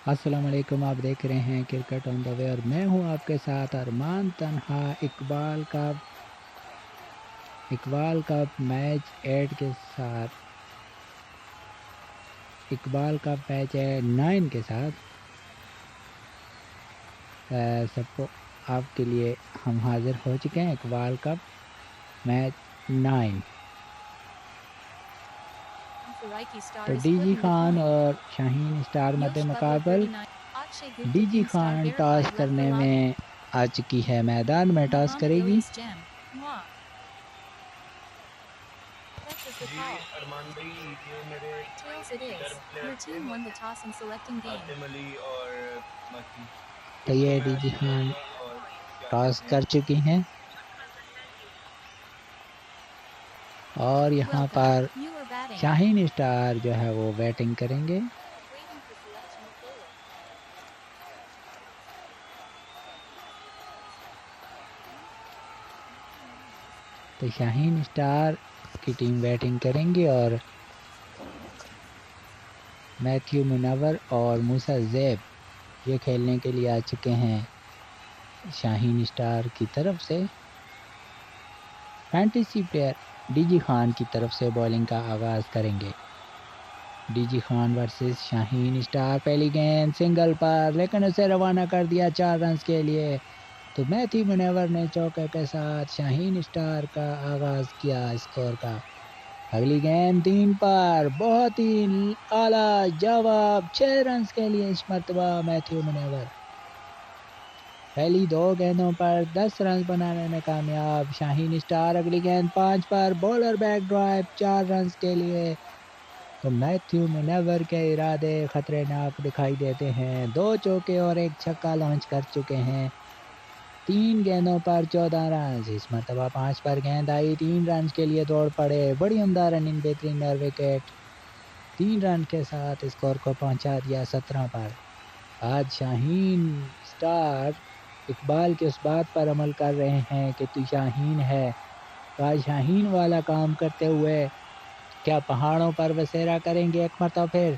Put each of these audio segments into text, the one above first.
السلام علیکم، آپ دیکھ رہے ہیں کرکٹ آن دا وے اور میں ہوں آپ کے ساتھ ارمان تنہا۔ اقبال کپ میچ 8 کے ساتھ، اقبال کپ میچ 9 کے ساتھ سب کو آپ کے لیے ہم حاضر ہو چکے ہیں۔ اقبال کپ میچ 9، تو ڈی جی خان اور شاہین اسٹار مد مقابل۔ ڈی جی خان ٹاس کرنے میں آ چکی ہے، میدان میں ٹاس کرے گی۔ جی ارمان بھائی، یہ میرے ادھر پلیئر تھے عاصم علی اور باقی تو ان کو یہ میں ڈی ایڈ جی کرواؤں خان گا، اور کیا ٹاس کہتے ہیں کر چکی ہیں اور یہاں پر شاہین اسٹار جو ہے وہ بیٹنگ کریں گے۔ تو شاہین اسٹار کی ٹیم بیٹنگ کریں گی اور میتھیو منور اور موسیٰ زیب یہ کھیلنے کے لیے آ چکے ہیں شاہین اسٹار کی طرف سے۔ Fantasy player D G Khan کی طرف سے بولنگ کا آغاز کریں گے۔ D G Khan versus Shaheen star, پہلی گیند سنگل پر، لیکن اسے روانہ کر دیا 4 رنز کے لیے۔ تو میتھیو منور نے چوکے کے ساتھ شاہین اسٹار کا آغاز کیا اسکور کا۔ اگلی گیند 3 پر، بہت ہی اعلیٰ جواب، 6 رنز کے لیے اس مرتبہ میتھیو منور۔ پہلی 2 گیندوں پر 10 رنز بنانے میں کامیاب شاہین اسٹار۔ اگلی گیند 5 پر، بولر بیک ڈرائیو، 4 رنز کے لیے۔ تو میتھیو منور کے ارادے خطرے ناک دکھائی دیتے ہیں، 2 چوکے اور 1 چھکا لانچ کر چکے ہیں۔ 3 گیندوں پر 14 رنز، اس مرتبہ 5 پر گیند آئی، 3 رنز کے لیے دوڑ پڑے، بڑی عمدہ رننگ، بہترین وکٹ، 3 رن کے ساتھ اسکور کو پہنچا دیا 17 پر۔ آج شاہین اسٹار اقبال کے اس بات پر عمل کر رہے ہیں کہ تو شاہین ہے، تو آج شاہین والا کام کرتے ہوئے کیا پہاڑوں پر بسیرا کریں گے ایک مرتبہ پھر؟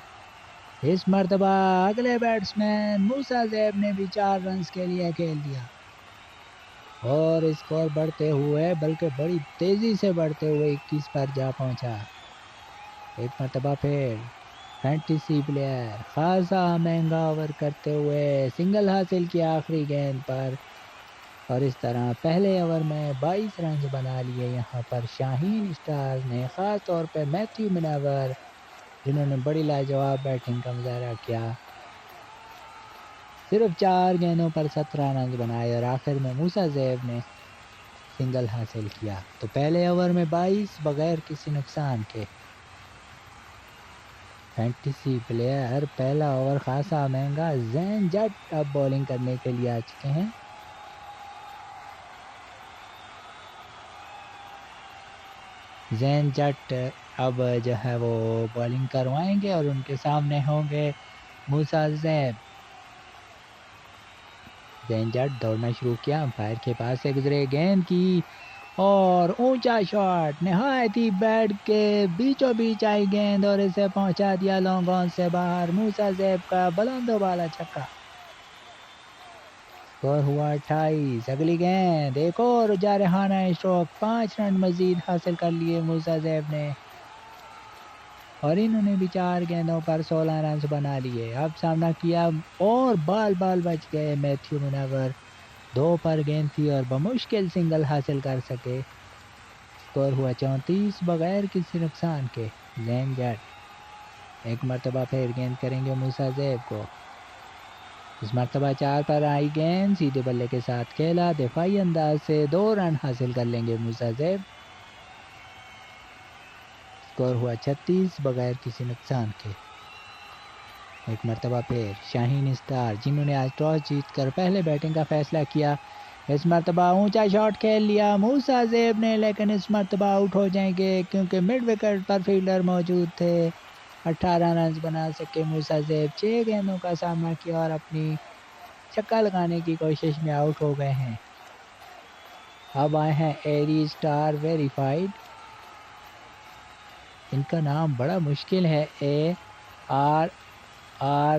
اس مرتبہ اگلے بیٹسمین موسیٰ زیب نے بھی 4 رنز کے لیے کھیل دیا اور اسکور بڑھتے ہوئے، بلکہ بڑی تیزی سے بڑھتے ہوئے 21 پر جا پہنچا۔ ایک مرتبہ پھر فینٹیسی پلیئر خاصا مہنگا اوور کرتے ہوئے سنگل حاصل کیا آخری گیند پر، اور اس طرح پہلے اوور میں 22 رنز بنا لیے یہاں پر شاہین اسٹار نے، خاص طور پہ میتھیو منور جنہوں نے بڑی لاجواب بیٹنگ کا مظاہرہ کیا۔ صرف 4 گیندوں پر 17 رنز بنائے اور آخر میں موسیٰ زیب نے سنگل حاصل کیا۔ تو پہلے اوور میں 22 بغیر کسی نقصان کے۔ فینٹیسی پلیئر پہلا اوور خاصا مہنگا، زین جٹ اب بولنگ کرنے کے لیے آ چکے ہیں۔ زین جٹ اب جو ہے وہ بولنگ کروائیں گے اور ان کے سامنے ہوں گے موسیٰ زیب۔ زین جٹ دوڑنا شروع کیا، امپائر کے پاس سے گزرے، گیند کی اور اونچا شاٹ، نہایت ہی بیٹ کے بیچوں بیچ آئی گیند اور اسے پہنچا دیا لانگ آن سے باہر، موسیٰ زیب کا بلند و بالا چھکا۔ اسکور ہوا 28۔ اگلی گیند ایک اور جارحانہ اسٹروک، 5 رن مزید حاصل کر لیے موسیٰ زیب نے اور انہوں نے بھی 4 گیندوں پر 16 رنز بنا لیے۔ اب سامنا کیا اور بال بچ گئے میتھیو منور، 2 پر گیند تھی اور بمشکل سنگل حاصل کر سکے۔ اسکور ہوا 34 بغیر کسی نقصان کے۔ زین جٹ ایک مرتبہ پھر گیند کریں گے موسیٰ زیب کو، اس مرتبہ 4 پر آئی گیند، سیدھے بلے کے ساتھ کھیلا، دفاعی انداز سے 2 رن حاصل کر لیں گے موسیٰ زیب۔ اسکور ہوا 36 بغیر کسی نقصان کے۔ ایک مرتبہ پھر شاہین اسٹار جنہوں نے آج ٹاس جیت کر پہلے بیٹنگ کا فیصلہ کیا، اس مرتبہ اونچا شاٹ کھیل لیا موسیٰ زیب نے، لیکن اس مرتبہ آؤٹ ہو جائیں گے کیونکہ مڈ وکٹ پر فیلڈر موجود تھے۔ 18 رنز بنا سکے موسیٰ زیب، 6 گیندوں کا سامنا کیا اور اپنی چھکا لگانے کی کوشش میں آؤٹ ہو گئے ہیں۔ اب آئے ہیں ایری اسٹار ویریفائیڈ، ان کا نام بڑا مشکل ہے، ARR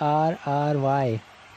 ARRY,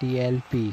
TLP।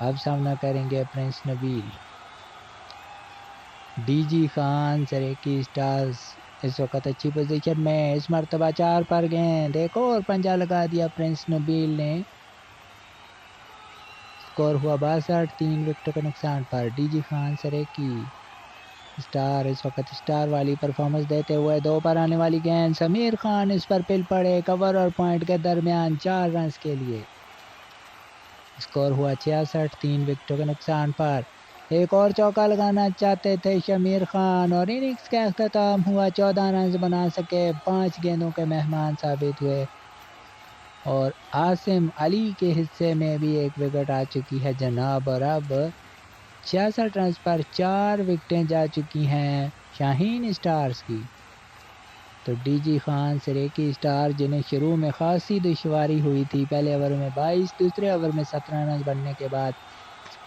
اب سامنا کریں گے prince Nabeel. D G Khan Saraiki stars اس وقت اچھی پوزیشن میں. اس مرتبہ 4 پر گیند. ایک اور پنجا لگا دیا پرنس نبیل نے. اسکور ہوا 62. 3 وکٹوں کے نقصان پر. D G Khan Saraiki star اس وقت سٹار والی پرفارمنس دیتے ہوئے. 2 پر آنے والی گیند. سمیر خان اس پر پل پڑے. کور اور پوائنٹ کے درمیان 4 رنز کے لیے. اسکور ہوا 66. 3 وکٹوں کے نقصان پر. ایک اور چوکا لگانا چاہتے تھے شمیر خان اور اننگز کا اختتام ہوا. 14 رنز بنا سکے. 5 گیندوں کے مہمان ثابت ہوئے اور عاصم علی کے حصے میں بھی ایک وکٹ آ چکی ہے جناب. اور اب 66 رنز پر 4 وکٹیں جا چکی ہیں شاہین سٹارز کی. تو D G Khan Saraiki star جنہیں شروع میں خاصی دشواری ہوئی تھی، پہلے اوور میں 22، دوسرے اوور میں 17 رنز بننے کے بعد،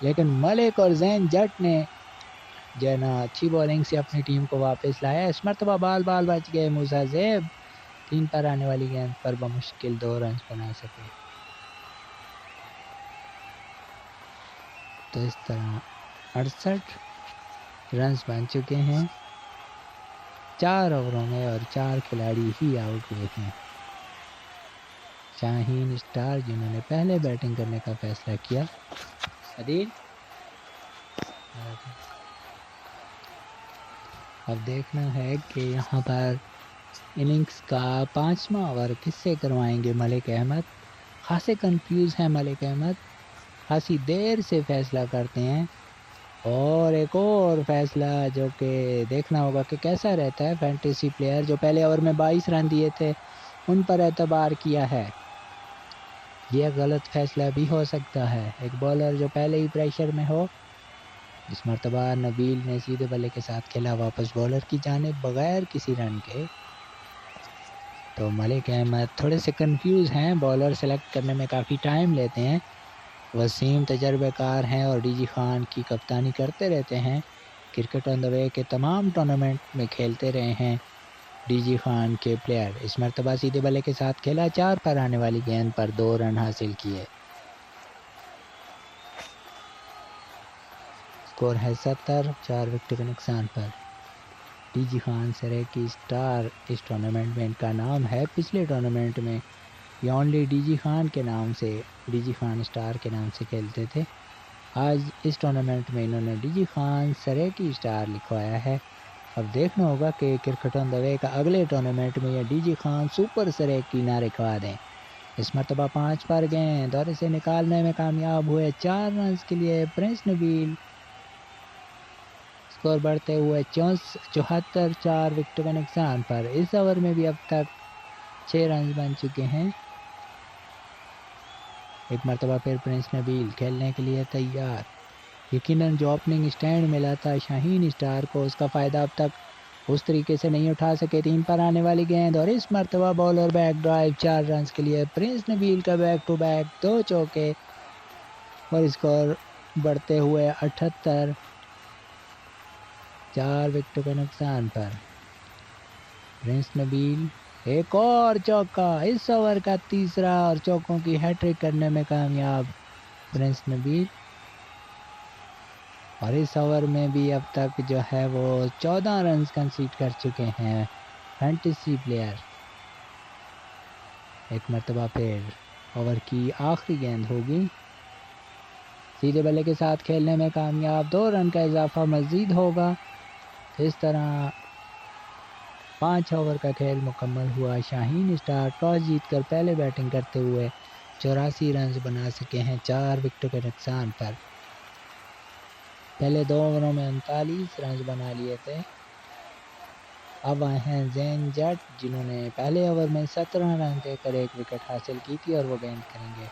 لیکن ملک اور زین جٹ نے جو ہے نا اچھی بولنگ سے اپنی ٹیم کو واپس لایا. اس مرتبہ بال بچ گئے. موسیٰ زیب 3 پر آنے والی گیند پر بمشکل 2 رنز بنا سکے. تو اس طرح 68 رنز بن چکے ہیں 4 اووروں میں اور 4 کھلاڑی ہی آؤٹ ہوئے ہیں. شاہین سٹار جنہوں نے پہلے بیٹنگ کرنے کا فیصلہ کیا. عدیل اب دیکھنا ہے کہ یہاں پر اننگز کا 5واں اوور کس سے کروائیں گے ملک احمد. خاصے کنفیوز ہیں ملک احمد، خاصی دیر سے فیصلہ کرتے ہیں. اور ایک اور فیصلہ جو کہ دیکھنا ہوگا کہ کیسا رہتا ہے. فینٹیسی پلیئر جو پہلے اوور میں 22 رن دیے تھے ان پر اعتبار کیا ہے. یہ غلط فیصلہ بھی ہو سکتا ہے. ایک بالر جو پہلے ہی پریشر میں ہو. اس مرتبہ نبیل نے سیدھے بلے کے ساتھ کھیلا واپس بالر کی جانب بغیر کسی رن کے. تو ملک احمد تھوڑے سے کنفیوز ہیں، بالر سلیکٹ کرنے میں کافی ٹائم لیتے ہیں. وسیم تجربہ کار ہیں اور ڈی جی خان کی کپتانی کرتے رہتے ہیں. کرکٹ آن دا وے کے تمام ٹورنامنٹ میں کھیلتے رہے ہیں ڈی جی خان کے پلیئر. اس مرتبہ سیدھے بلے کے ساتھ کھیلا. 4 پر آنے والی گیند پر 2 رن حاصل کیے. اسکور ہے 70. 4 وکٹوں کے نقصان پر. D G Khan Saraiki star اس ٹورنامنٹ میں ان کا نام ہے. پچھلے ٹورنامنٹ میں یہ اونلی ڈی جی خان کے نام سے، ڈی جی خان سٹار کے نام سے کھیلتے تھے. آج اس ٹورنامنٹ میں انہوں نے D G Khan Saraiki star لکھوایا ہے. اب دیکھنا ہوگا کہ کرکٹ آن دا وے کا اگلے ٹورنامنٹ میں یہ D G Khan super Saraiki نہ لکھوا دیں. اس مرتبہ 5 پر گیند اور اسے نکالنے میں کامیاب ہوئے. 4 رنز کے لیے پرنس نبیل. اسکور بڑھتے ہوئے 74. 4 وکٹوں کے نقصان پر. اس اوور میں بھی اب تک 6 رنز بن چکے ہیں. ایک مرتبہ پھر پرنس نبیل کھیلنے کے لیے تیار. یقیناً جو اوپننگ سٹینڈ ملا تھا شاہین سٹار کو اس کا فائدہ اب تک اس طریقے سے نہیں اٹھا سکے. 3 پر آنے والی گیند اور اس مرتبہ بالر بیک ڈرائیو. 4 رنز کے لیے پرنس نبیل کا بیک ٹو بیک 2 چوکے اور اسکور بڑھتے ہوئے 78. 4 وکٹوں کے نقصان پر. پرنس نبیل ایک اور چوکا. اس اوور کا تیسرا اور چوکوں کی ہیٹرک کرنے میں کامیاب پرنس نبیل. اور اس اوور میں بھی اب تک جو ہے وہ 14 رنز کنسیڈ کر چکے ہیں فینٹیسی پلیئر. ایک مرتبہ پھر اوور کی آخری گیند ہوگی. سیدھے بلے کے ساتھ کھیلنے میں کامیاب. 2 رن کا اضافہ مزید ہوگا. اس طرح 5 اوور کا کھیل مکمل ہوا. شاہین سٹار ٹاس جیت کر پہلے بیٹنگ کرتے ہوئے 84 رنز بنا سکے ہیں 4 وکٹوں کے نقصان پر. پہلے 2 اووروں میں 39 رنز بنا لیے تھے. اب آئے ہیں زین جٹ جنہوں نے پہلے اوور میں 17 رن دے کر 1 وکٹ حاصل کی تھی اور وہ گیند کریں گے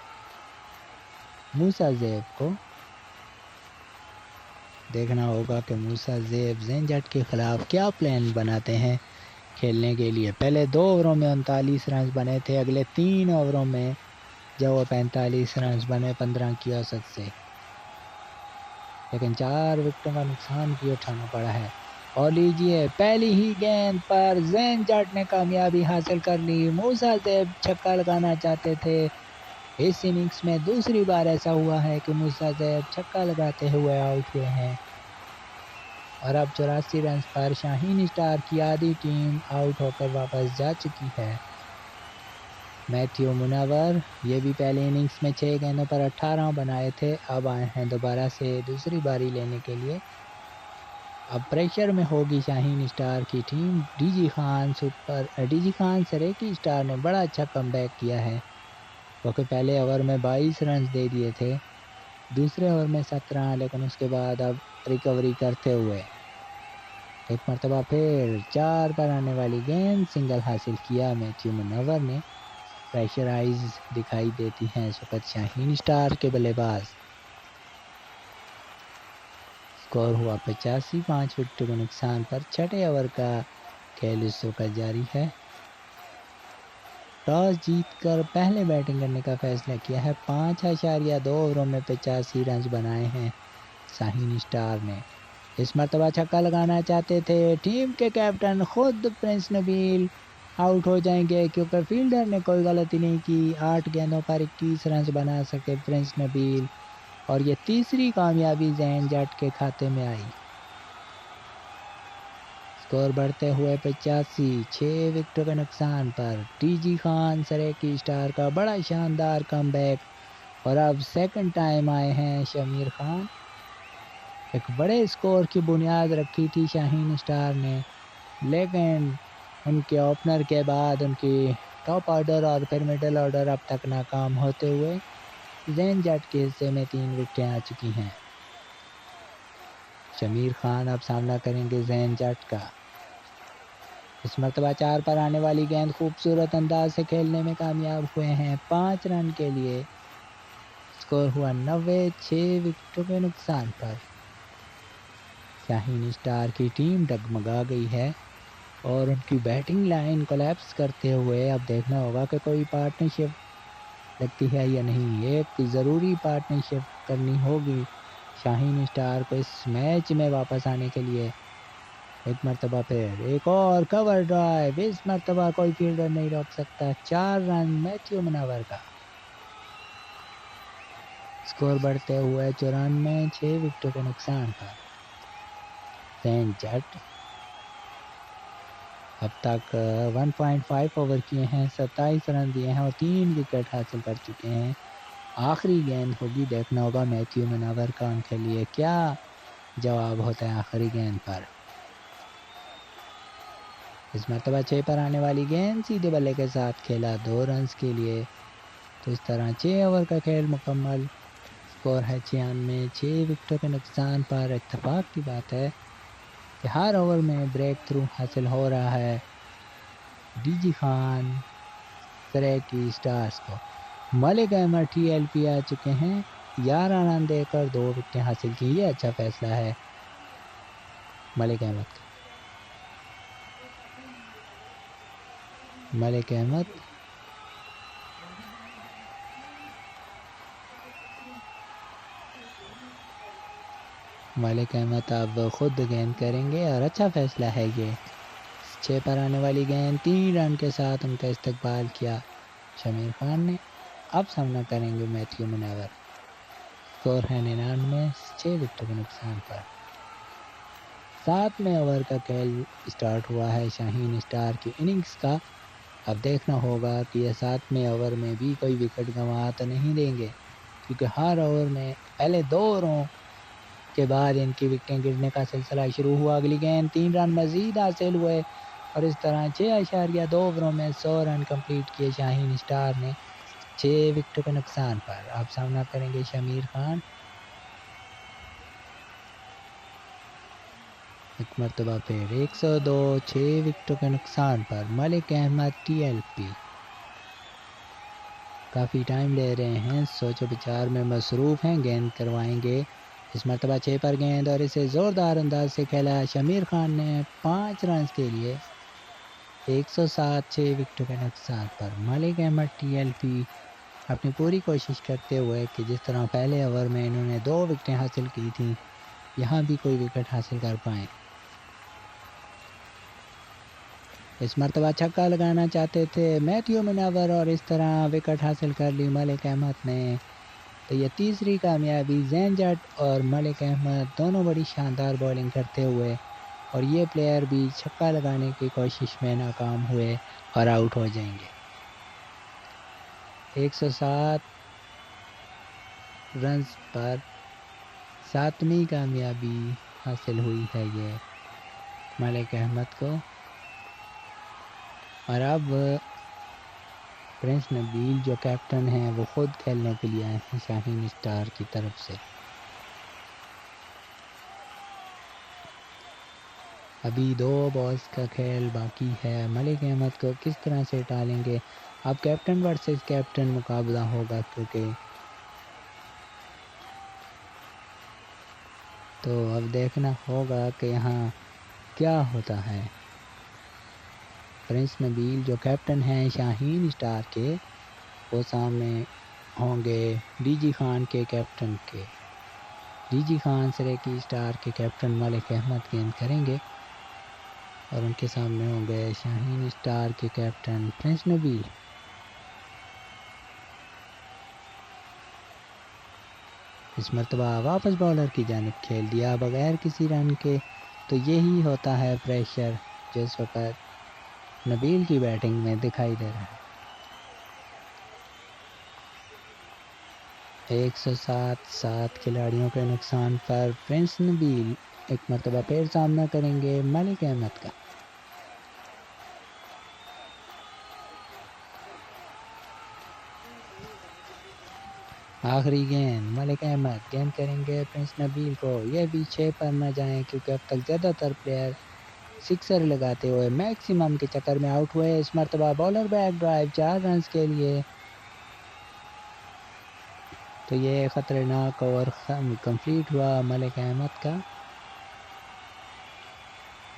موسیٰ زیب کو. دیکھنا ہوگا کہ موسیٰ زیب زین جٹ کے خلاف کیا پلان بناتے ہیں کھیلنے کے لیے. پہلے 2 اووروں میں 39 رنز بنے تھے. اگلے 3 اووروں میں جو وہ 45 رنز بنے 15 کی اوسط سے، لیکن 4 وکٹوں کا نقصان بھی اٹھانا پڑا ہے. اور لیجیے پہلی ہی گیند پر زین جٹ نے کامیابی حاصل کر لی. موسیٰ زیب چھکا لگانا چاہتے تھے اس اننگز میں دوسری بار ایسا ہوا ہے کہ موسیٰ زیب چھکا لگاتے ہوئے آؤٹ ہوئے ہیں، اور اب 84 رنز پر شاہین اسٹار کی آدھی ٹیم آؤٹ ہو کر واپس جا چکی ہے۔ میتھیو منور یہ بھی پہلے اننگز میں 6 گیندوں پر 18 بنائے تھے، اب آئے ہیں دوبارہ سے دوسری باری لینے کے لیے۔ اب پریشر میں ہوگی شاہین اسٹار کی ٹیم۔ D G Khan Saraiki star نے بڑا اچھا کم بیک کیا ہے، کیونکہ پہلے اوور میں 22 رنز دے دیے تھے، دوسرے اوور میں 17، لیکن اس کے بعد اب ریکوری کرتے ہوئے ایک مرتبہ پھر 4 پر آنے والی گیند سنگل حاصل کیا میتھیو منور نے۔ پریشرائز دکھائی دیتی ہیں اس وقت شاہین اسٹار کے بلے باز۔ سکور ہوا 85، 5 وکٹوں کے نقصان پر چھٹے اوور کا کھیل اس وقت جاری ہے۔ ٹاس جیت کر پہلے بیٹنگ کرنے کا فیصلہ کیا ہے۔ 5.2 اووروں میں 85 رنز بنائے ہیں شاہین اسٹار نے۔ اس مرتبہ چھکا لگانا چاہتے تھے ٹیم کے کیپٹن خود پرنس نبیل، آؤٹ ہو جائیں گے کیونکہ فیلڈر نے کوئی غلطی نہیں کی۔ 8 گیندوں پر 21 رنز بنا سکے پرنس نبیل، اور یہ تیسری کامیابی زین جٹ کے کھاتے میں آئی۔ سکور بڑھتے ہوئے 85، 6 وکٹوں کے نقصان پر D G Khan Saraiki star کا بڑا شاندار کم بیک، اور اب سیکنڈ ٹائم آئے ہیں شمیر خان۔ ایک بڑے سکور کی بنیاد رکھی تھی شاہین اسٹار نے، لیکن ان کے اوپنر کے بعد ان کی ٹاپ آرڈر اور پھر مڈل آرڈر اب تک ناکام ہوتے ہوئے زین جٹ کے حصے میں 3 وکٹیں آ چکی ہیں۔ شمیر خان اب سامنا کریں گے زین جٹ کا۔ اس مرتبہ 4 پر آنے والی گیند خوبصورت انداز سے کھیلنے میں کامیاب ہوئے ہیں 5 رن کے لیے۔ سکور ہوا 90، 6 وکٹوں کے نقصان پر۔ شاہین اسٹار کی ٹیم ڈگمگا گئی ہے اور ان کی بیٹنگ لائن کولیپس کرتے ہوئے اب دیکھنا ہوگا کہ کوئی پارٹنرشپ لگتی ہے یا نہیں۔ ایک ضروری پارٹنرشپ کرنی ہوگی شاہین اسٹار کو اس میچ میں واپس آنے کے لیے۔ ایک مرتبہ پھر ایک اور کور ڈرائیو، اس مرتبہ کوئی فیلڈر نہیں روک سکتا۔ 4 رن میتھیو منور کا۔ سکور بڑھتے ہوئے 94، 6 وکٹوں کے نقصان پر۔ زین جٹ اب تک 1.5 اوور کیے ہیں، 27 رن دیے ہیں اور 3 وکٹ حاصل کر چکے ہیں۔ آخری گیند ہوگی، دیکھنا ہوگا میتھیو منور کا ان کے لیے کیا جواب ہوتا ہے آخری گیند پر۔ اس مرتبہ 6 پر آنے والی گیند سیدھے بلے کے ساتھ کھیلا 2 رنز کے لیے۔ تو اس طرح 6 اوور کا کھیل مکمل۔ سکور ہے 96، 6 وکٹوں کے نقصان پر۔ اتفاق کی بات ہے کہ ہر اوور میں بریک تھرو حاصل ہو رہا ہے D G Khan Saraiki stars کو۔ Malik Ahmed T L P آ چکے ہیں، 11 رن دے کر 2 وکٹیں حاصل کی۔ یہ اچھا فیصلہ ہے ملک احمد کا۔ ملک احمد اب خود گیند کریں گے اور اچھا فیصلہ ہے یہ۔ 6 پر آنے والی گیند 3 رن کے ساتھ ان کا استقبال کیا شمیر خان نے۔ اب سامنا کریں گے میتھیو منور۔ سکور ہے 99، 6 وکٹوں کے نقصان پر۔ 7ویں اوور کا کھیل سٹارٹ ہوا ہے شاہین اسٹار کی اننگز کا۔ اب دیکھنا ہوگا کہ یہ 7ویں اوور میں بھی کوئی وکٹ گنوا تو نہیں دیں گے، کیونکہ ہر اوور میں پہلے 2 اووروں کے بعد ان کی وکٹیں گرنے کا سلسلہ شروع ہوا۔ اگلی گیند 3 رن مزید حاصل ہوئے اور اس طرح 6.2 اووروں میں 100 رن کمپلیٹ کیے شاہین اسٹار نے 6 وکٹوں کے نقصان پر۔ اب سامنا کریں گے شمیر خان۔ ایک مرتبہ پھر 102، 6 وکٹوں کے نقصان پر ملک احمد ٹی ایل پی کافی ٹائم لے رہے ہیں، سوچ و بچار میں مصروف ہیں، گیند کروائیں گے۔ اس مرتبہ 6 پر گیند اور اسے زوردار انداز سے کھیلا شمیر خان نے 5 رنز کے لیے 107، 6 وکٹوں کے نقصان پر۔ ملک احمد ٹی ایل پی اپنی پوری کوشش کرتے ہوئے کہ جس طرح پہلے اوور میں انہوں نے 2 وکٹیں حاصل کی تھیں، یہاں بھی کوئی وکٹ حاصل کر پائیں۔ اس مرتبہ چھکا لگانا چاہتے تھے میتھیو مناور اور اس طرح وکٹ حاصل کر لی ملک احمد نے. تو یہ تیسری کامیابی. زین جٹ اور ملک احمد دونوں بڑی شاندار بولنگ کرتے ہوئے اور یہ پلیئر بھی چھکا لگانے کی کوشش میں ناکام ہوئے اور آؤٹ ہو جائیں گے. 107 رنز پر 7ویں کامیابی حاصل ہوئی ہے یہ ملک احمد کو. اور اب پرنس نبیل جو کیپٹن ہیں وہ خود کھیلنے کے لیے آئے ہیں شاہین اسٹار کی طرف سے. ابھی 2 بالز کا کھیل باقی ہے. ملک احمد کو کس طرح سے ٹالیں گے؟ اب کیپٹن ورسز کیپٹن مقابلہ ہوگا کیونکہ تو اب دیکھنا ہوگا کہ یہاں کیا ہوتا ہے. پرنس نبیل جو کیپٹن ہیں شاہین اسٹار کے وہ سامنے ہوں گے ڈی جی خان کے کیپٹن کے. D G Khan Saraiki star کے کیپٹن ملک احمد گیند کریں گے اور ان کے سامنے ہوں گے شاہین اسٹار کے کیپٹن پرنس نبیل. اس مرتبہ واپس بالر کی جانب کھیل دیا بغیر کسی رن کے. تو یہی ہوتا ہے پریشر جو اس وقت نبیل کی بیٹنگ میں دکھائی دے رہا ہے. 107 کھلاڑیوں کے نقصان پر پرنس نبیل ایک مرتبہ پھر سامنا کریں گے ملک احمد کا. آخری گیند ملک احمد گیند کریں گے پرنس نبیل کو. یہ بھی 6 پر نہ جائیں کیونکہ اب تک زیادہ تر پلیئر سکسر لگاتے ہوئے میکسیمم کے چکر میں آؤٹ ہوئے. اس مرتبہ بالر بیک ڈرائیو 4 رنز کے لیے. تو یہ خطرناک اوور کمپلیٹ ہوا ملک احمد کا.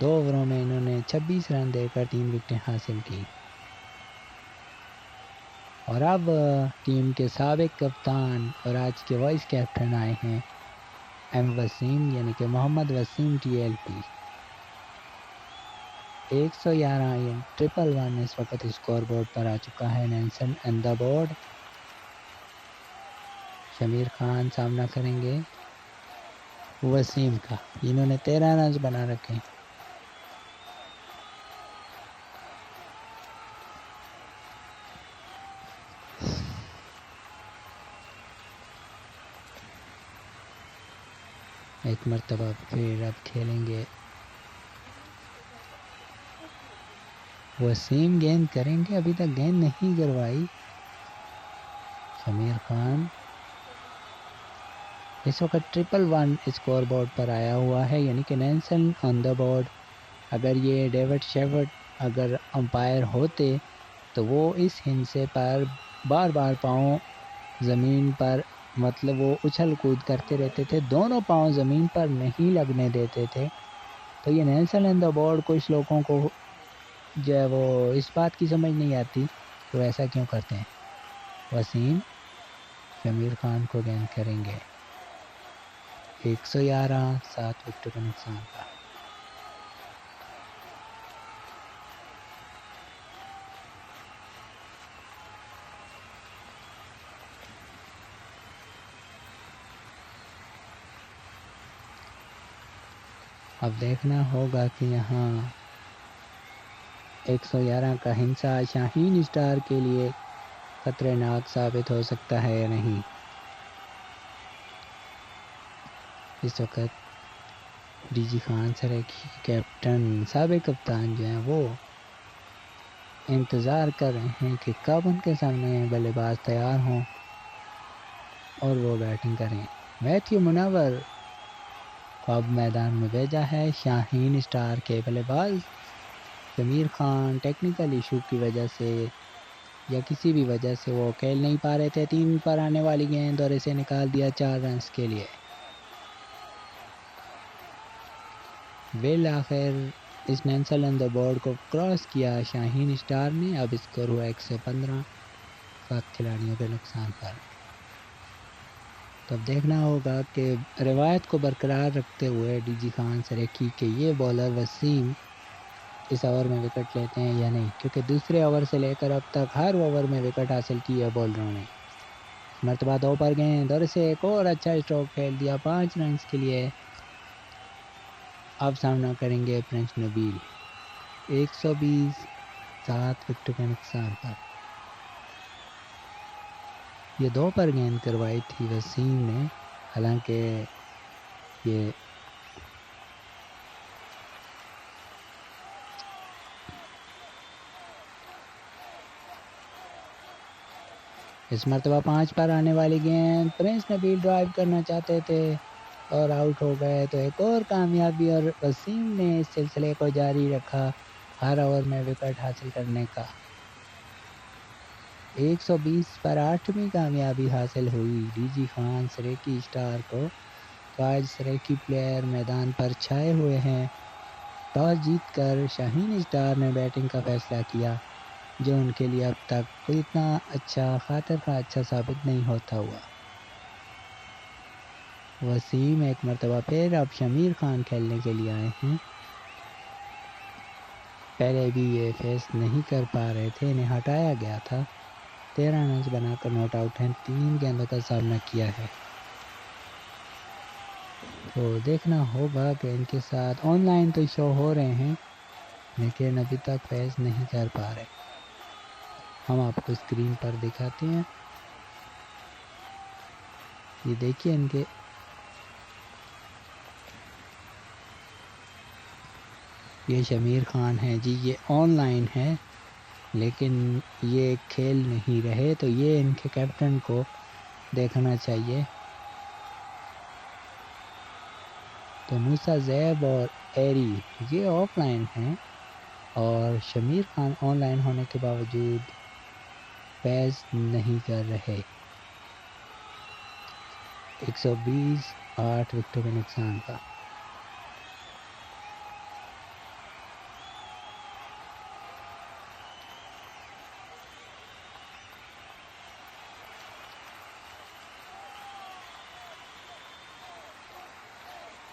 2 اووروں میں انہوں نے 26 رن دے کر 3 وکٹیں حاصل کی. اور اب ٹیم کے سابق کپتان اور آج کے وائس کیپٹن آئے ہیں ایم وسیم یعنی کہ محمد وسیم ٹی ایل پی. 111 111 اس وقت اسکور بورڈ پر آ چکا ہے. نینسن آن دا بورڈ. شمیر خان سامنا کریں گے وسیم کا. انہوں نے 13 رنز بنا رکھے ہیں. ایک مرتبہ پھر اب کھیلیں گے وسیم. گیند کریں گے ابھی تک گیند نہیں کروائی شمیر خان. اس وقت 111 اسکور بورڈ پر آیا ہوا ہے یعنی کہ نینسن آن دا بورڈ. اگر یہ ڈیوڈ شیفرڈ اگر امپائر ہوتے تو وہ اس ہندسے پر بار بار پاؤں زمین پر مطلب وہ اچھل کود کرتے رہتے تھے. دونوں پاؤں زمین پر نہیں لگنے دیتے تھے. تو یہ نینسن آن دا بورڈ کچھ لوگوں کو جو ہے وہ اس بات کی سمجھ نہیں آتی کہ وہ ایسا کیوں کرتے ہیں. وسیم شمیر خان کو گیند کریں گے. 111 7 وکٹوں کے نقصان کا. اب دیکھنا ہوگا کہ یہاں 111 کا ہنسا شاہین اسٹار کے لیے خطرناک ثابت ہو سکتا ہے یا نہیں. اس وقت D G Khan Saraiki captain سابق کپتان جو ہیں وہ انتظار کر رہے ہیں کہ کب ان کے سامنے بلے باز تیار ہوں اور وہ بیٹنگ کریں. میتھیو مناور کو اب میدان میں بھیجا ہے. شاہین اسٹار کے بلے باز شمیر خان ٹیکنیکل ایشو کی وجہ سے یا کسی بھی وجہ سے وہ کھیل نہیں پا رہے تھے. 3 پر آنے والی گیند اور اسے نکال دیا 4 رنز کے لیے. بالآخر اس نینسن آن دا بورڈ کو کراس کیا شاہین اسٹار نے. اب اسکور ہوا 115 7 کھلاڑیوں کے نقصان پر. تو اب دیکھنا ہوگا کہ روایت کو برقرار رکھتے ہوئے ڈی جی خان سریکی کے یہ بالر وسیم اس اوور میں وکٹ لیتے ہیں یا نہیں، کیونکہ دوسرے اوور سے لے کر اب تک ہر اوور میں وکٹ حاصل کی ہے بولروں نے۔ اس مرتبہ 2 پر گیند اور اسے ایک اور اچھا اسٹروک کھیل دیا 5 رنز کے لیے۔ اب سامنا کریں گے پرنس نبیل 120 7 وکٹوں کے نقصان پر۔ یہ 2 پر گیند کروائی تھی وسیم نے، حالانکہ یہ اس مرتبہ 5 پر آنے والی گیند پرنس نبیل ڈرائیو کرنا چاہتے تھے اور آؤٹ ہو گئے، تو ایک اور کامیابی اور وسیم نے اس سلسلے کو جاری رکھا ہر اوور میں وکٹ حاصل کرنے کا۔ 120 پر 8ویں کامیابی حاصل ہوئی D G Khan Saraiki star کو، تو آج سریکی پلیئر میدان پر چھائے ہوئے ہیں۔ ٹاس جیت کر شاہین اسٹار نے بیٹنگ کا فیصلہ کیا، جو ان کے لیے اب تک کوئی اتنا اچھا خاطر کا اچھا ثابت نہیں ہوتا ہوا۔ وسیم ایک مرتبہ پھر اب شمیر خان کھیلنے کے لیے آئے ہیں، پہلے بھی یہ فیس نہیں کر پا رہے تھے، انہیں ہٹایا گیا تھا۔ 13 رنز بنا کر ناٹ آؤٹ ہیں، 3 گیندوں کا سامنا کیا ہے۔ تو دیکھنا ہوگا کہ ان کے ساتھ آن لائن تو شو ہو رہے ہیں، لیکن ابھی تک فیس نہیں کر پا رہے۔ ہم آپ کو اسکرین پر دکھاتے ہیں، یہ دیکھیے ان کے یہ شمیر خان ہے جی، یہ آن لائن ہے لیکن یہ کھیل نہیں رہے، تو یہ ان کے کیپٹن کو دیکھنا چاہیے۔ تو موسیٰ زیب اور ایری یہ آف لائن ہیں، اور شمیر خان آن لائن ہونے کے باوجود فیض نہیں کر رہے۔ 120 8 وکٹوں کے نقصان کا۔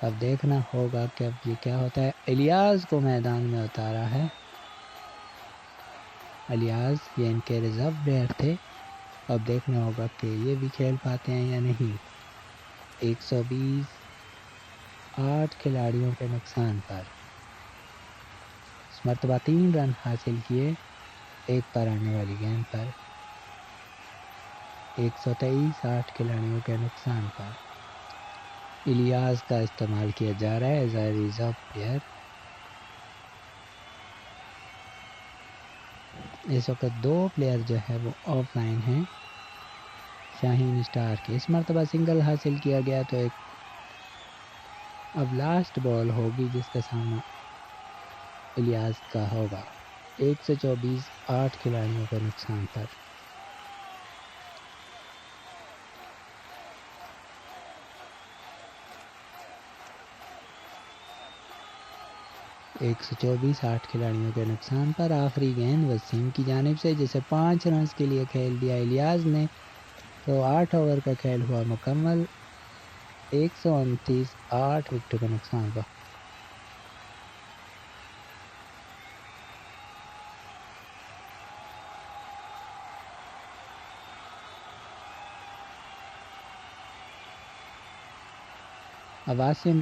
اب دیکھنا ہوگا کہ اب یہ کیا ہوتا ہے۔ الیاس کو میدان میں اتارا ہے۔ الیاس یہ ان کے ریزرو پلیئر تھے، اب دیکھنا ہوگا کہ یہ بھی کھیل پاتے ہیں یا نہیں۔ 120 8 کھلاڑیوں کے نقصان پر۔ اس مرتبہ 3 رن حاصل کیے 1 پر آنے والی گیند پر۔ 123 8 کھلاڑیوں کے نقصان پر۔ الیاس کا استعمال کیا جا رہا ہے ایز اے ریزرو پلیئر۔ اس وقت 2 پلیئر جو ہے وہ آف لائن ہیں شاہین اسٹار کے۔ اس مرتبہ سنگل حاصل کیا گیا، تو ایک اب لاسٹ بال ہوگی جس کا سامنا الیاس کا ہوگا۔ 124 8 کھلاڑیوں کے نقصان پر۔ 124 8 کھلاڑیوں کے نقصان پر آخری گیند وسیم کی جانب سے، جسے 5 رنز کے لیے کھیل دیا الیاس نے، تو 8 اوور کا کھیل ہوا مکمل 129 8 وکٹوں کے نقصان پر۔ اب عاصم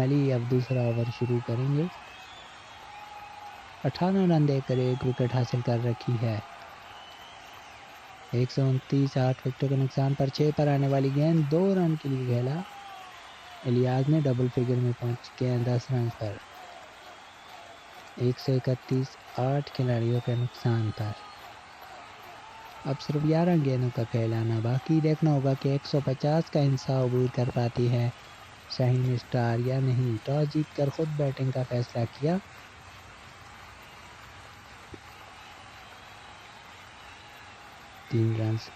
علی اب دوسرا اوور شروع کریں گے۔ 18 رن دے کر 1 وکٹ حاصل کر رکھی ہے۔ 129 8 وکٹوں کے نقصان پر 6 پر آنے والی گیند 2 رن کے لیے کھیلا الیاس نے، ڈبل فگر میں پہنچ گئے 10 رن پر۔ 131 8 کھلاڑیوں کے نقصان پر۔ اب صرف 11 گیندوں کا کھیل آنا باقی، دیکھنا ہوگا کہ 150 کا انصاف عبور کر پاتی ہے شاہین اسٹار یا نہیں۔ ٹاس جیت کر خود بیٹنگ کا فیصلہ کیا۔ تین رنز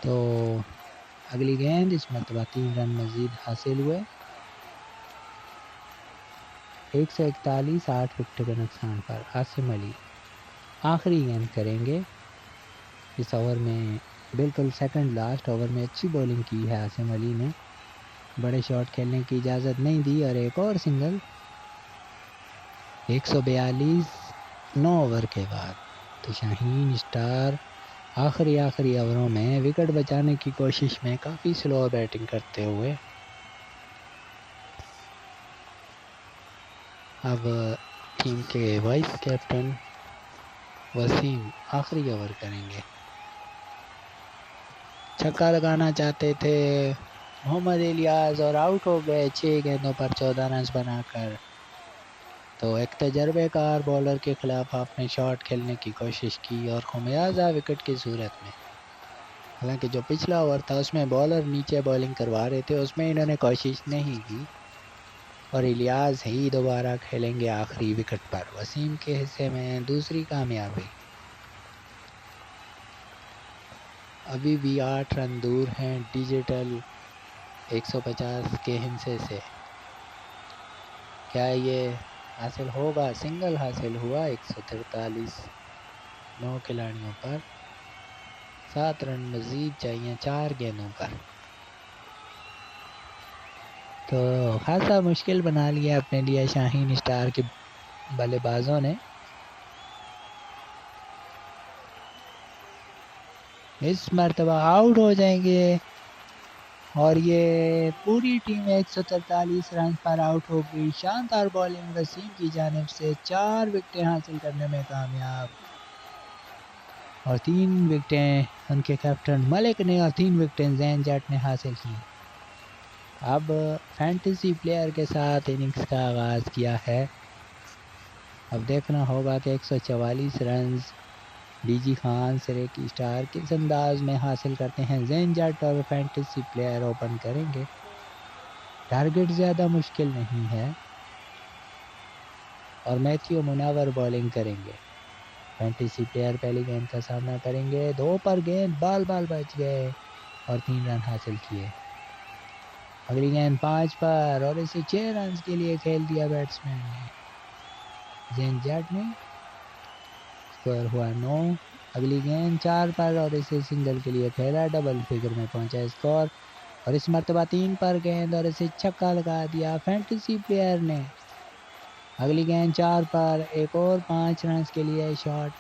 تو اگلی گیند اس مرتبہ 3 رن مزید حاصل ہوئے. 141 8 وکٹ کے نقصان پر عاصم علی آخری گیند کریں گے اس اوور میں. بالکل سیکنڈ لاسٹ اوور میں اچھی بولنگ کی ہے عاصم علی نے, بڑے شاٹ کھیلنے کی اجازت نہیں دی اور ایک اور سنگل. 142 9 اوور کے بعد. تو شاہین اسٹار آخری اووروں میں وکٹ بچانے کی کوشش میں کافی سلو بیٹنگ کرتے ہوئے اب ٹیم کے وائس کیپٹن وسیم آخری اوور کریں گے. چھکا لگانا چاہتے تھے محمد الیاس اور آؤٹ ہو گئے 6 گیندوں پر 14 رنز بنا کر. تو ایک تجربے کار بولر کے خلاف آپ نے شاٹ کھیلنے کی کوشش کی اور خمیازہ وکٹ کی صورت میں. حالانکہ جو پچھلا اوور تھا اس میں بولر نیچے بولنگ کروا رہے تھے, اس میں انہوں نے کوشش نہیں کی اور الیاس ہی دوبارہ کھیلیں گے آخری وکٹ پر. وسیم کے حصے میں دوسری کامیابی. ابھی بھی 8 رن دور ہیں ڈیجیٹل 150 کے ہندسے سے. کیا یہ حاصل ہوگا؟ سنگل حاصل ہوا 143 9 کھلاڑیوں پر. 7 رن مزید چاہیے 4 گیندوں پر. تو خاصا مشکل بنا لیا اپنے لیے شاہین اسٹار کے بلے بازوں نے. اس مرتبہ آؤٹ ہو جائیں گے اور یہ پوری ٹیم 143 رن پر آؤٹ ہو گئی. شاندار بولنگ وسیم کی جانب سے 4 وکٹیں حاصل کرنے میں کامیاب اور 3 وکٹیں ان کے کیپٹن ملک نے اور 3 وکٹیں زین جٹ نے حاصل کی. اب فینٹیسی پلیئر کے ساتھ اننگز کا آغاز کیا ہے. اب دیکھنا ہوگا کہ 144 رنز ڈی جی خان سرے کی اسٹار کس انداز میں حاصل کرتے ہیں. زین جٹ اور فینٹیسی پلیئر اوپن کریں گے. ٹارگٹ زیادہ مشکل نہیں ہے اور میتھیو مناور بولنگ کریں گے. فینٹیسی پلیئر پہلی گیند کا سامنا کریں گے. 2 پر گیند بال بچ گئے اور 3 رن حاصل کیے. اگلی گیند 5 پر اور اسے 6 رنز کے لیے کھیل دیا بیٹسمین نے زین جٹ نے. اسکور ہوا 9. اگلی گیند 4 پر اور اسے سنگل کے لیے کھیلا, ڈبل فگر میں پہنچا اسکور. اور اس مرتبہ 3 پر گیند اور اسے چھکا لگا دیا فینٹیسی پلیئر نے. اگلی گیند 4 پر ایک اور 5 رنز کے لیے شاٹ.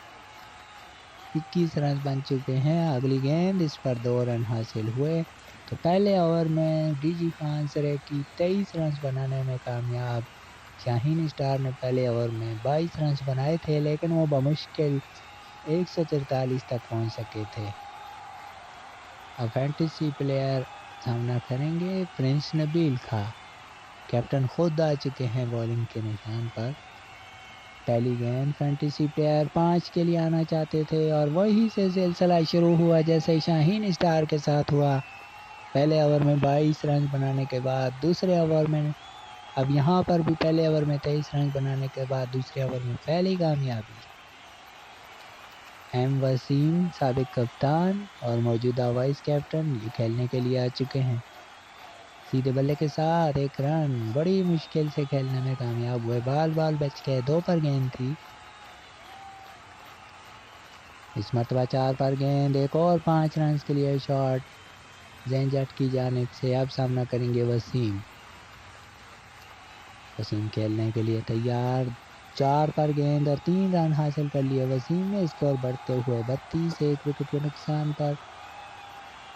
21 رنز بن چکے ہیں. اگلی گیند اس پر 2 رن حاصل ہوئے. تو پہلے اوور میں ڈی جی خان سرے کی 23 رنز بنانے میں کامیاب. شاہین اسٹار نے پہلے اوور میں 22 رنز بنائے تھے لیکن وہ بمشکل 143 تک پہنچ سکے تھے. اب فینٹیسی پلیئر سامنا کریں گے پرنس نبیل کا. کیپٹن خود آ چکے ہیں بولنگ کے نشان پر. پہلی گیند فینٹیسی پلیئر 5 کے لیے آنا چاہتے تھے اور وہی سے سلسلہ شروع ہوا جیسے شاہین اسٹار کے ساتھ ہوا. پہلے اوور میں 22 رنز بنانے کے بعد دوسرے اوور میں اب یہاں پر بھی پہلے اوور میں 23 رنز بنانے کے بعد دوسرے اوور میں پہلی کامیابی. ایم وسیم سابق کپتان اور موجودہ وائس کیپٹن یہ کھیلنے کے لیے آ چکے ہیں. سیدھے بلے کے ساتھ 1 رن بڑی مشکل سے کھیلنے میں کامیاب ہوئے. بال بچ گئے. 2 پر گیند تھی. اس مرتبہ 4 پر گیند ایک اور 5 رنز کے لیے شاٹ زین جٹ کی جانب سے. اب سامنا کریں گے وسیم. وسیم کھیلنے کے لیے تیار. 4 پر گیند اور 3 رن حاصل کر لیے وسیم نے. اسکور بڑھتے ہوئے 32 1 وکٹ کے نقصان پر.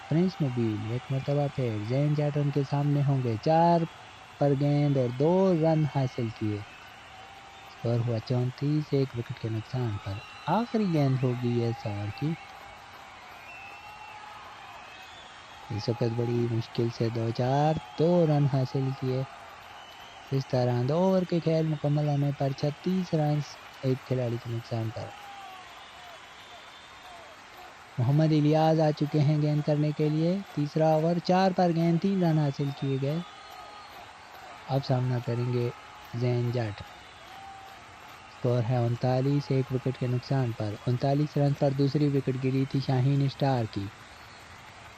پرنس نبیل ایک مرتبہ پھر زین جٹ ان کے سامنے ہوں گے. 4 پر گیند اور 2 رن حاصل کیے. اسکور ہوا 34 1 وکٹ کے نقصان پر. آخری گیند ہوگی اس اوور کی. اس وقت بڑی مشکل سے 2 رن حاصل کیے. اس طرح 2 اوور کے کھیل مکمل ہونے پر 36 رنز ایک کھلاڑی کے نقصان پر. محمد الیاس آ چکے ہیں گیند کرنے کے لیے. تیسرا اوور 4 پر گیند 3 رن حاصل کیے گئے. اب سامنا کریں گے زین جٹ. اسکور ہے 39 1 وکٹ کے نقصان پر. 39 رن پر دوسری وکٹ گری تھی شاہین اسٹار کی.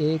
1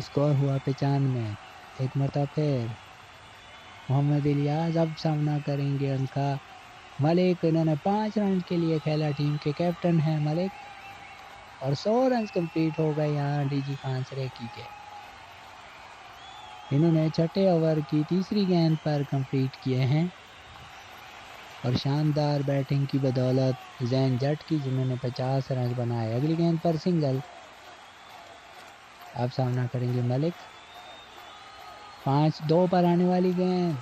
اسکور ہوا 95. ایک مرتبہ پھر محمد الیاس اب سامنا کریں گے ان کا ملک. انہوں نے 5 رن کے لیے کھیلا. ٹیم کے کیپٹن ہیں ملک اور 100 رنز کمپلیٹ ہو گئے یہاں ڈی جی خان سریکی کے. انہوں نے چھٹے اوور کی تیسری گیند پر کمپلیٹ کیے ہیں اور شاندار بیٹنگ کی بدولت زین جٹ کی جنہوں نے 50 رنز بنائے. اگلی گیند پر سنگل. اب سامنا کریں گے ملک. 5-2 پر آنے والی گیند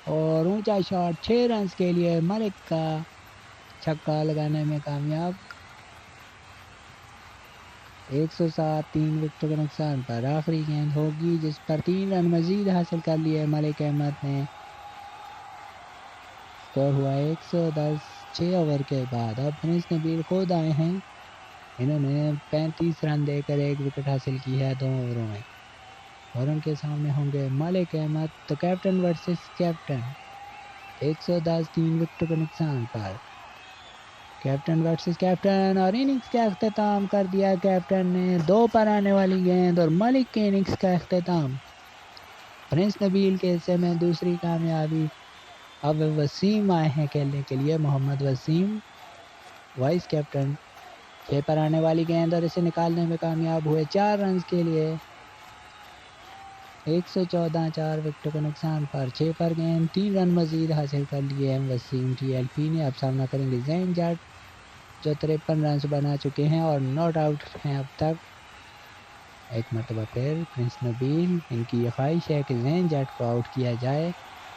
اور اونچا شاٹ 6 رنز کے لیے ملک کا چھکا لگانے میں کامیاب. 107 3 وکٹوں کے نقصان پر آخری گیند ہوگی جس پر 3 رن مزید حاصل کر لیے ملک احمد نے. اسکور ہوا 110 6 اوور کے بعد. اب پرنس نبیل خود آئے ہیں. انہوں نے 35 رن دے کر 1 وکٹ حاصل کی ہے 2 اووروں میں اور ان کے سامنے ہوں گے ملک احمد. تو کیپٹن ورسز کیپٹن. 110 3 وکٹوں کے نقصان پر کیپٹن ورسز کیپٹن اور اننگز کا اختتام کر دیا کیپٹن نے. 2 پر آنے والی گیند اور ملک کے اننگز کا اختتام. پرنس نبیل کے حصے میں دوسری کامیابی. اب وسیم آئے ہیں کھیلنے کے لیے. محمد وسیم وائس کیپٹن. 6 پر آنے والی گیند اور اسے نکالنے میں کامیاب ہوئے 4 رنز کے لیے. 114 4 وکٹوں کے نقصان پر 6 پر گیند 3 رن مزید حاصل کر لیے وسیم ٹی ایل پی نے. اب سامنا کریں گے زین جٹ جو 53 رنز بنا چکے ہیں اور ناٹ آؤٹ ہیں اب تک. ایک مرتبہ پھر پرنس نبیل. ان کی یہ خواہش ہے کہ زین جٹ کو آؤٹ کیا جائے.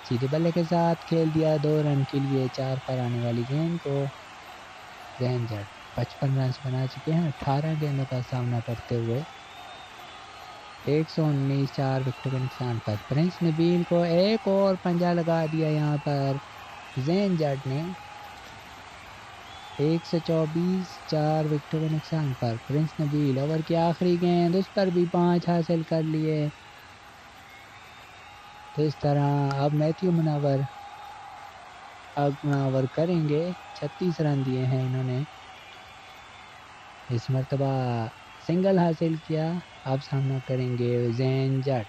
سیدھے بلے کے ساتھ کھیل دیا 2 رن کے لیے. 4 پر آنے والی گیند کو زین جٹ 55 رنز بنا چکے ہیں 18 گیندوں کا سامنا کرتے ہوئے. 119 4 وکٹوں کے نقصان پر پرنس نبیل کو ایک اور پنجہ لگا دیا یہاں پر زین جٹ نے. 124 4 وکٹوں کے نقصان پر پرنس نبیل. اوور کی آخری گیند اس پر بھی 5 حاصل کر لیے. تو اس طرح اب میتھیو منور اگلا اوور کریں گے. 36 رن دیے ہیں انہوں نے. اس مرتبہ سنگل حاصل کیا. اب سامنا کریں گے زین جٹ.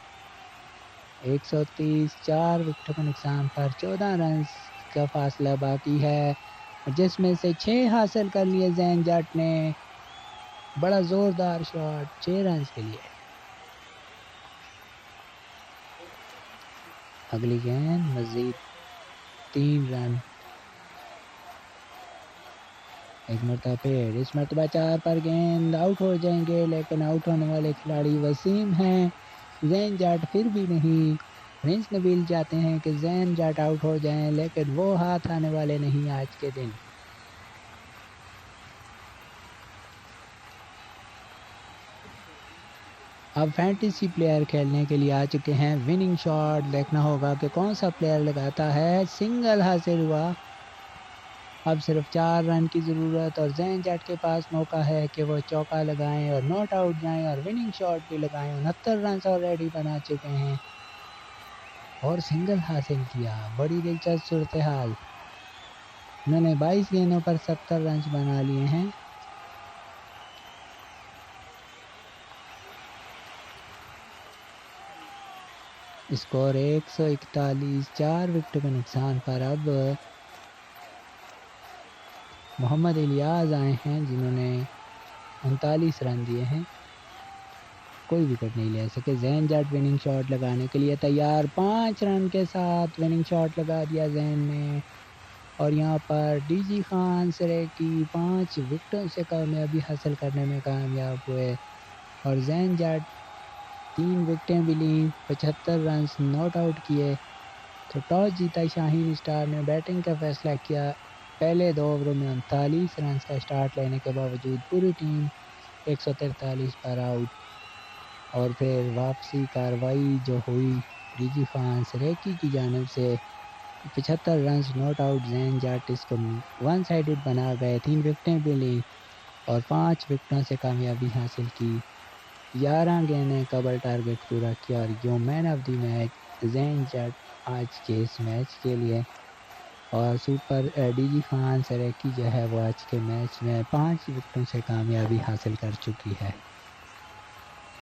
130 4 وکٹوں کے نقصان پر 14 رنز کا فاصلہ باقی ہے جس میں سے 6 حاصل کر لیے زین جٹ نے. بڑا زوردار شاٹ 6 رنز کے لیے. اگلی گیند مزید 3 رن. ایک مرتبہ پھر اس مرتبہ 4 پر گیند آؤٹ ہو جائیں گے لیکن آؤٹ ہونے والے کھلاڑی وسیم ہیں. زین جٹ پھر بھی نہیں. پرنس نبیل چاہتے ہیں کہ زین جٹ آؤٹ ہو جائیں لیکن وہ ہاتھ آنے والے نہیں آج کے دن. اب فینٹیسی پلیئر کھیلنے کے لیے آ چکے ہیں. وننگ شاٹ دیکھنا ہوگا کہ کون سا پلیئر لگاتا ہے. سنگل حاصل ہوا. اب صرف 4 رن کی ضرورت اور زین جٹ کے پاس موقع ہے کہ وہ چوکا لگائیں اور ناٹ آؤٹ جائیں اور وننگ شاٹ بھی لگائیں. 69 رنز آلریڈی بنا چکے ہیں اور سنگل حاصل کیا. بڑی دلچسپ صورتحال. انہوں نے 22 گیندوں پر 70 رنز بنا لیے ہیں. اسکور 141 4 وکٹوں کے نقصان پر اب محمد الیاس آئے ہیں جنہوں نے 39 رن دیے ہیں. کوئی وکٹ نہیں لے سکے. زین جٹ وننگ شاٹ لگانے کے لیے تیار. 5 رن کے ساتھ وننگ شاٹ لگا دیا زین نے اور یہاں پر ڈی جی خان سریکی 5 وکٹوں سے کامیابی حاصل کرنے میں کامیاب ہوئے اور زین جٹ 3 وکٹیں بھی لیں. 75 رنز ناٹ آؤٹ کیے. تو ٹاس جیتا شاہین اسٹار نے بیٹنگ کا فیصلہ کیا. پہلے 2 اووروں میں 39 رنز کا اسٹارٹ لینے کے باوجود پوری ٹیم 143 پر آؤٹ اور پھر واپسی کارروائی جو ہوئی ڈی جی خان سریکی کی جانب سے 75 رنز ناٹ آؤٹ. زین جٹ اس کو 1 سائیڈڈ بنا گئے. 3 وکٹیں بھی لیں اور 5 وکٹوں سے کامیابی حاصل کی. 11 گیندیں قبل ٹارگٹ پورا کیا اور یو man of the match Zain Jatt آج کے اس میچ کے لیے. اور ڈی جی خان سریکی جو ہے وہ آج کے میچ میں 5 وکٹوں سے کامیابی حاصل کر چکی ہے.